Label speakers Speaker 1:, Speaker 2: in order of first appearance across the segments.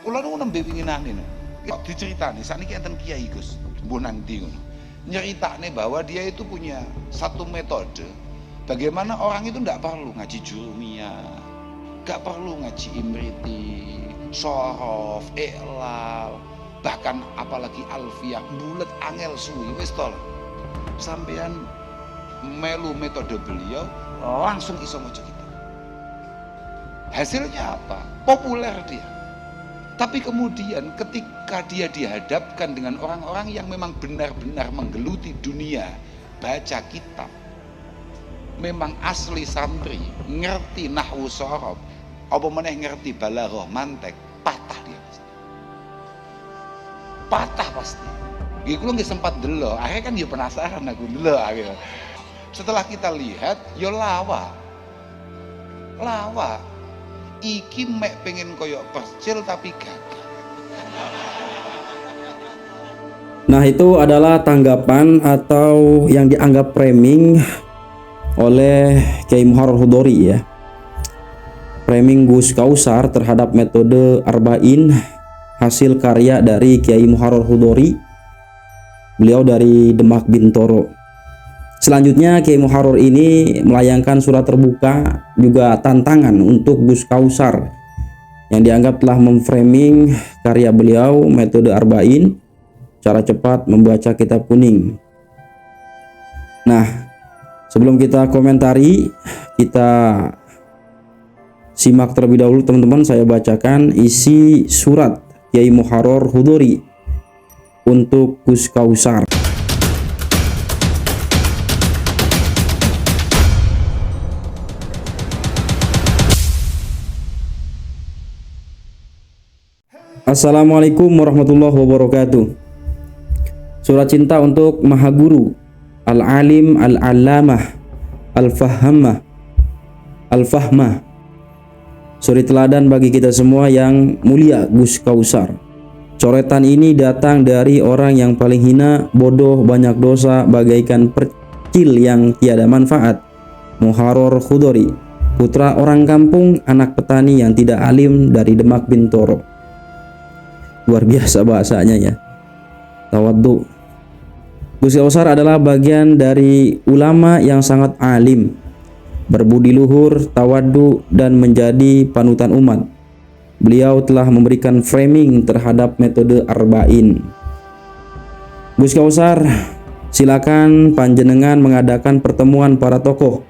Speaker 1: Kula nu nembe winginane no. Diceritani sakniki enten kiai Gus, mbuh nang ndi ngono. Nyeritane bahwa dia itu punya satu metode bagaimana orang itu tidak perlu ngaji jurumiyah, nggak perlu ngaji imriti, sorof, i'lal, bahkan apalagi alfiyah, bulet angel suwi wis tol. Sampean melu metode beliau langsung iso maca kitab. Hasilnya apa? Populer dia. Tapi kemudian ketika dia dihadapkan dengan orang-orang yang memang benar-benar menggeluti dunia baca kitab, memang asli santri, ngerti nahwu sorof, apa meneh ngerti balaghah mantek, patah dia pasti. Patah pasti. Iki kula nggih sempat delok, akhirnya kan ya penasaran aku delok akhirnya. Setelah kita lihat, ya lawa. Iki mek pengen koyok percil tapi gagal.
Speaker 2: Nah, itu adalah tanggapan atau yang dianggap framing oleh Kiai Muharrar Hudori ya. Framing Gus Kausar terhadap metode Arba'in hasil karya dari Kiai Muharrar Hudori. Beliau dari Demak Bintoro. Selanjutnya Kiai Muharrar ini melayangkan surat terbuka juga tantangan untuk Gus Kausar yang dianggap telah memframing karya beliau metode Arba'in, cara cepat membaca kitab kuning. Nah, sebelum kita komentari, kita simak terlebih dahulu teman-teman. Saya bacakan isi surat Kiai Muharrar Hudori untuk Gus Kausar. Assalamualaikum warahmatullahi wabarakatuh. Surat cinta untuk Maha Guru, Al-Alim, Al-Allamah, Al-Fahmah, Al-Fahmah. Suri teladan bagi kita semua yang mulia Gus Kausar. Coretan ini datang dari orang yang paling hina, bodoh, banyak dosa, bagaikan percil yang tiada manfaat. Muharrar Hudori, putra orang kampung, anak petani yang tidak alim dari Demak Bintoro. Luar biasa bahasanya ya. Tawaddu. Gus Kausar adalah bagian dari ulama yang sangat alim, berbudi luhur, tawaddu, dan menjadi panutan umat. Beliau telah memberikan framing terhadap metode Arba'in. Gus Kausar, silakan panjenengan mengadakan pertemuan para tokoh,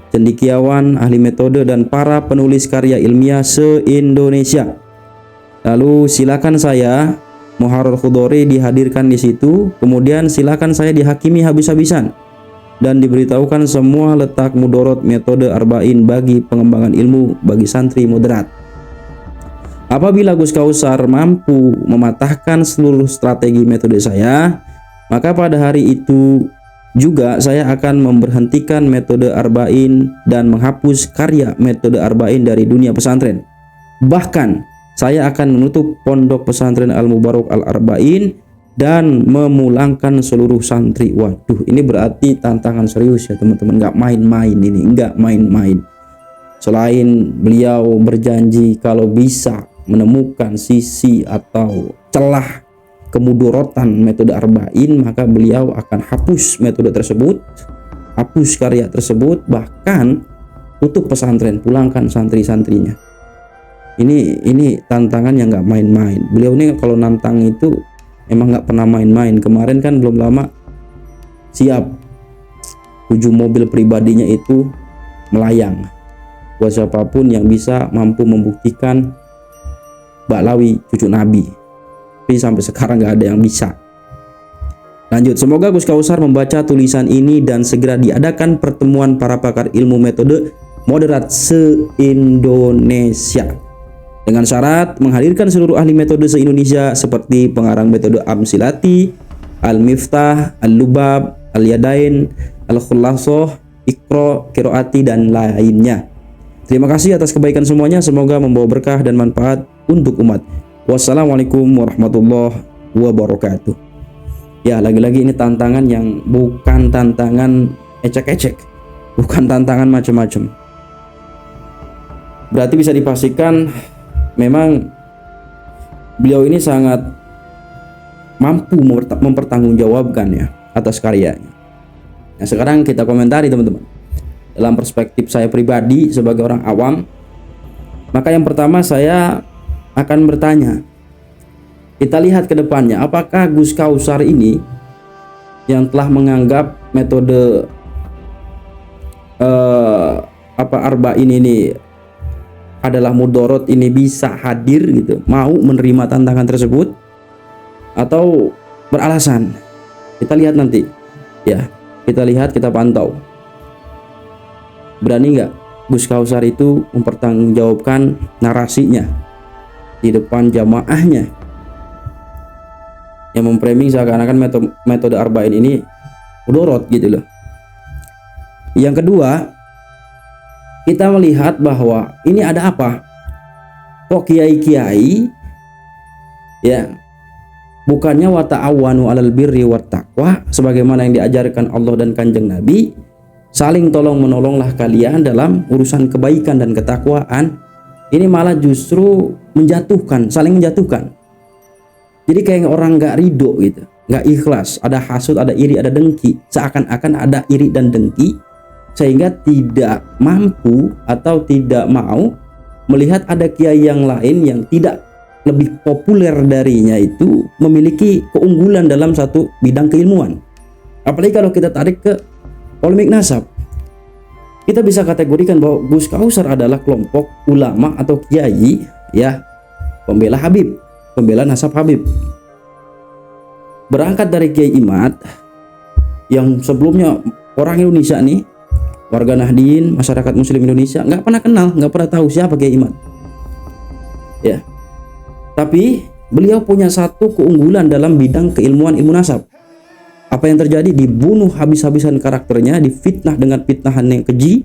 Speaker 2: cendekiawan, ahli metode, dan para penulis karya ilmiah se-Indonesia. Lalu silakan saya Muharrar Hudori dihadirkan di situ, kemudian silakan saya dihakimi habis-habisan dan diberitahukan semua letak mudorot metode Arba'in bagi pengembangan ilmu bagi santri moderat. Apabila Gus Kausar mampu mematahkan seluruh strategi metode saya, maka pada hari itu juga saya akan memberhentikan metode Arba'in dan menghapus karya metode Arba'in dari dunia pesantren. Bahkan saya akan menutup pondok pesantren Al-Mubarak Al-Arba'in dan memulangkan seluruh santri. Waduh, ini berarti tantangan serius ya teman-teman, nggak main-main ini, nggak main-main. Selain beliau berjanji kalau bisa menemukan sisi atau celah kemudorotan metode Arba'in, maka beliau akan hapus metode tersebut, hapus karya tersebut, bahkan tutup pesantren, pulangkan santri-santrinya. Ini tantangan yang nggak main-main. Beliau ini kalau nantang itu emang nggak pernah main-main. Kemarin kan belum lama siap 7 mobil pribadinya itu melayang buat siapapun yang bisa mampu membuktikan Baklawi cucu Nabi. Tapi sampai sekarang nggak ada yang bisa. Lanjut, semoga Gus Kausar membaca tulisan ini dan segera diadakan pertemuan para pakar ilmu metode moderat se-Indonesia. Dengan syarat menghadirkan seluruh ahli metode se-Indonesia seperti pengarang metode Amsilati, Al-Miftah, Al-Lubab, Al-Yadain, Al-Khulasoh, Iqra, Qiraati, dan lainnya. Terima kasih atas kebaikan semuanya, semoga membawa berkah dan manfaat untuk umat. Wassalamualaikum warahmatullahi wabarakatuh. Ya, lagi-lagi ini tantangan yang bukan tantangan ecek-ecek, bukan tantangan macam-macam. Berarti bisa dipastikan memang beliau ini sangat mampu mempertanggungjawabkan ya atas karyanya. Nah, sekarang kita komentari teman-teman. Dalam perspektif saya pribadi sebagai orang awam, maka yang pertama saya akan bertanya, kita lihat ke depannya, apakah Gus Kausar ini yang telah menganggap metode arba'in ini adalah mudorot ini bisa hadir gitu, mau menerima tantangan tersebut, atau beralasan? Kita lihat nanti ya, kita lihat, kita pantau. Berani nggak Gus Kausar itu mempertanggungjawabkan narasinya di depan jamaahnya yang memframing seakan-akan metode arba'in ini mudorot gitu loh. Yang kedua, kita melihat bahwa ini ada apa? Kok kiai-kiai ya, bukannya wa ta'awanu 'alal birri wat taqwa sebagaimana yang diajarkan Allah dan Kanjeng Nabi, saling tolong menolonglah kalian dalam urusan kebaikan dan ketakwaan, ini malah justru menjatuhkan, saling menjatuhkan. Jadi kayak orang nggak ridho gitu, nggak ikhlas, ada hasud, ada iri, ada dengki, seakan-akan ada iri dan dengki, sehingga tidak mampu atau tidak mau melihat ada kiai yang lain yang tidak lebih populer darinya itu memiliki keunggulan dalam satu bidang keilmuan. Apalagi kalau kita tarik ke polemik nasab, kita bisa kategorikan bahwa Gus Kausar adalah kelompok ulama atau kiai ya, pembela Habib, pembela nasab Habib. Berangkat dari Kiai Imad yang sebelumnya orang Indonesia nih, warga Nahdien, masyarakat Muslim Indonesia nggak pernah kenal, nggak pernah tahu siapa Kiai Imad ya. Tapi beliau punya satu keunggulan dalam bidang keilmuan ilmu nasab. Apa yang terjadi? Dibunuh habis-habisan karakternya, difitnah dengan fitnahan yang keji,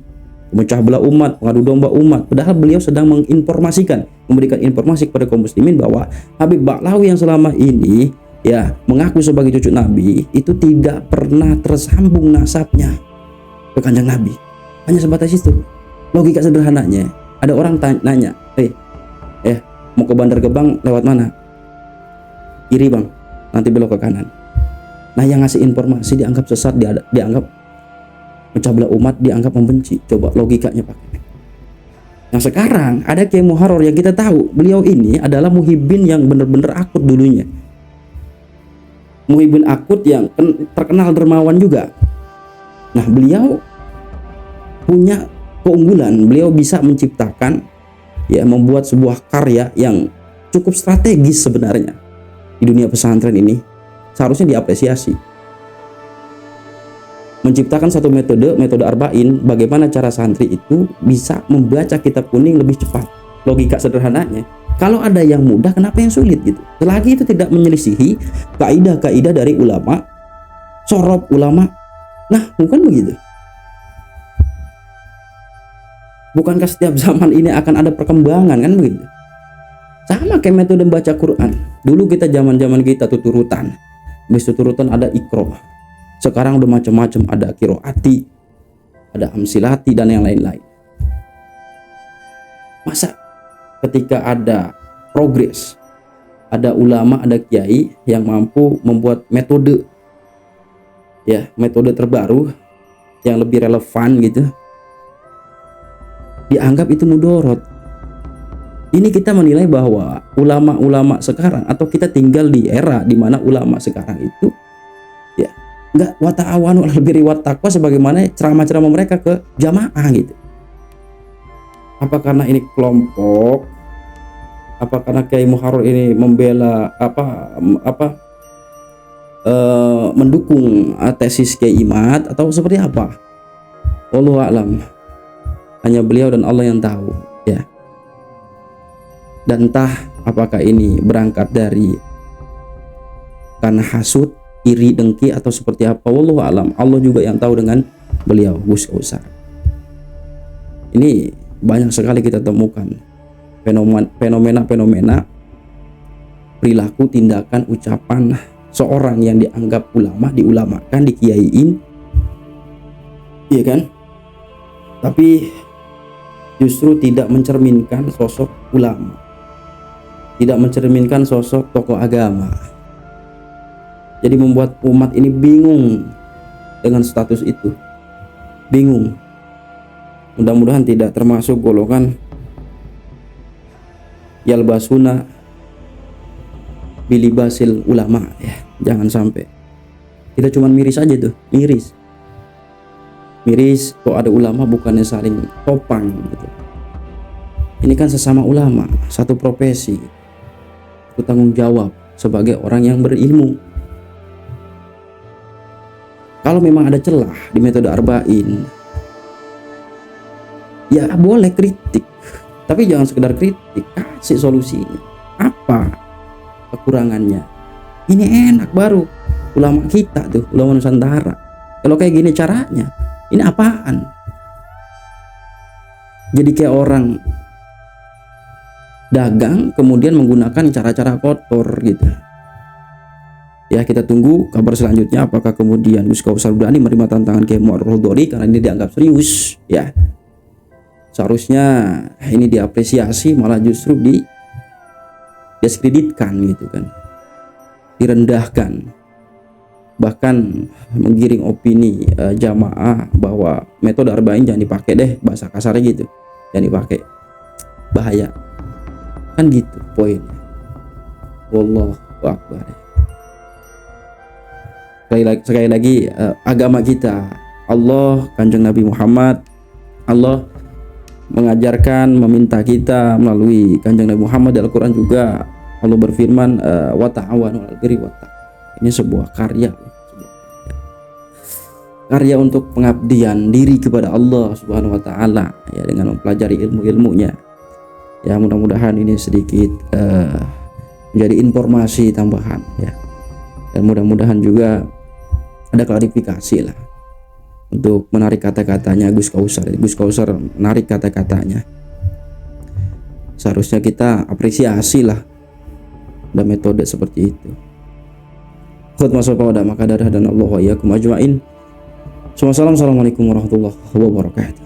Speaker 2: memecah belah umat, mengadu domba umat. Padahal beliau sedang menginformasikan, memberikan informasi kepada kaum muslimin bahwa Habib Ba'lawi yang selama ini ya mengaku sebagai cucu Nabi itu tidak pernah tersambung nasabnya ke Kanjeng Nabi. Hanya sebatas itu. Logika sederhananya. Ada orang nanya, mau ke Bandar Gebang lewat mana? Kiri bang, nanti belok ke kanan. Nah, yang ngasih informasi dianggap sesat, dianggap pecah belah umat, dianggap membenci. Coba logikanya pakai. Nah, sekarang ada Kiai Muharrar yang kita tahu beliau ini adalah muhibbin yang benar-benar akut dulunya. Muhibbin akut yang terkenal dermawan juga. Nah, beliau punya keunggulan, beliau bisa menciptakan ya, membuat sebuah karya yang cukup strategis sebenarnya di dunia pesantren ini, seharusnya diapresiasi. Menciptakan satu metode arba'in, bagaimana cara santri itu bisa membaca kitab kuning lebih cepat. Logika sederhananya, kalau ada yang mudah, kenapa yang sulit gitu? Selagi itu tidak menyelisihi kaidah-kaidah dari ulama, sorob ulama. Nah, bukan begitu. Bukankah setiap zaman ini akan ada perkembangan, kan begitu? Sama kayak metode membaca Quran. Dulu kita zaman kita tuturutan. Habis tuturutan ada ikro. Sekarang udah macam-macam, ada kiroati, ada amsilati dan yang lain-lain. Masa ketika ada progres, ada ulama, ada kiai yang mampu membuat metode ya, metode terbaru yang lebih relevan gitu, dianggap itu mudorot. Ini kita menilai bahwa ulama-ulama sekarang, atau kita tinggal di era di mana ulama sekarang itu ya nggak wa ta'awanu 'alal birri wat taqwa sebagaimana ceramah-ceramah mereka ke jamaah gitu. Apa karena ini kelompok? Apa karena Kiai Muharrar ini membela mendukung tesis Kiai Imad, atau seperti apa? Wallahu a'lam. Hanya beliau dan Allah yang tahu ya. Dan entah apakah ini berangkat dari karena hasud, iri, dengki, atau seperti apa, wallahu alam. Allah juga yang tahu dengan beliau Gus Kausar. Ini banyak sekali kita temukan fenomena perilaku, tindakan, ucapan seorang yang dianggap ulama, diulamakan, dikiaiin, iya kan? Tapi justru tidak mencerminkan sosok ulama. tidak mencerminkan sosok tokoh agama. Jadi membuat umat ini bingung dengan status itu. Bingung. Mudah-mudahan tidak termasuk golongan yalbasuna bilibasil ulama ya. Jangan sampai. Kita cuma miris aja tuh, miris kok ada ulama bukannya saling topang gitu. Ini kan sesama ulama, satu profesi, itu tanggung jawab sebagai orang yang berilmu. Kalau memang ada celah di metode arba'in, ya boleh kritik, tapi jangan sekedar kritik, kasih solusinya. Apa kekurangannya? Ini enak baru ulama kita tuh, ulama Nusantara. Kalau kayak gini caranya, ini apaan? Jadi kayak orang dagang kemudian menggunakan cara-cara kotor gitu. Ya, kita tunggu kabar selanjutnya apakah kemudian Gus Kausar berani menerima tantangan Kiai Mu'arraf Dori karena ini dianggap serius ya. Seharusnya ini diapresiasi, malah justru didiskreditkan gitu kan. Direndahkan. Bahkan menggiring opini jamaah bahwa metode arba'in jangan dipakai deh, bahasa kasarnya gitu. Jangan dipakai. Bahaya. Kan gitu poinnya. Wallahu akbar. Sekali lagi agama kita, Allah, Kanjeng Nabi Muhammad, Allah mengajarkan, meminta kita melalui Kanjeng Nabi Muhammad. Dalam Al-Quran juga Allah berfirman wa ta'awanu 'alal birri wat taqwa. Ini sebuah karya untuk pengabdian diri kepada Allah Subhanahu wa taala ya, dengan mempelajari ilmu-ilmunya. Ya, mudah-mudahan ini sedikit menjadi informasi tambahan ya. Dan mudah-mudahan juga ada klarifikasi lah untuk menarik kata-katanya Gus Kausar. Gus Kausar menarik kata-katanya. Seharusnya kita apresiasi lah ada metode seperti itu. Assalamualaikum warahmatullahi wabarakatuh.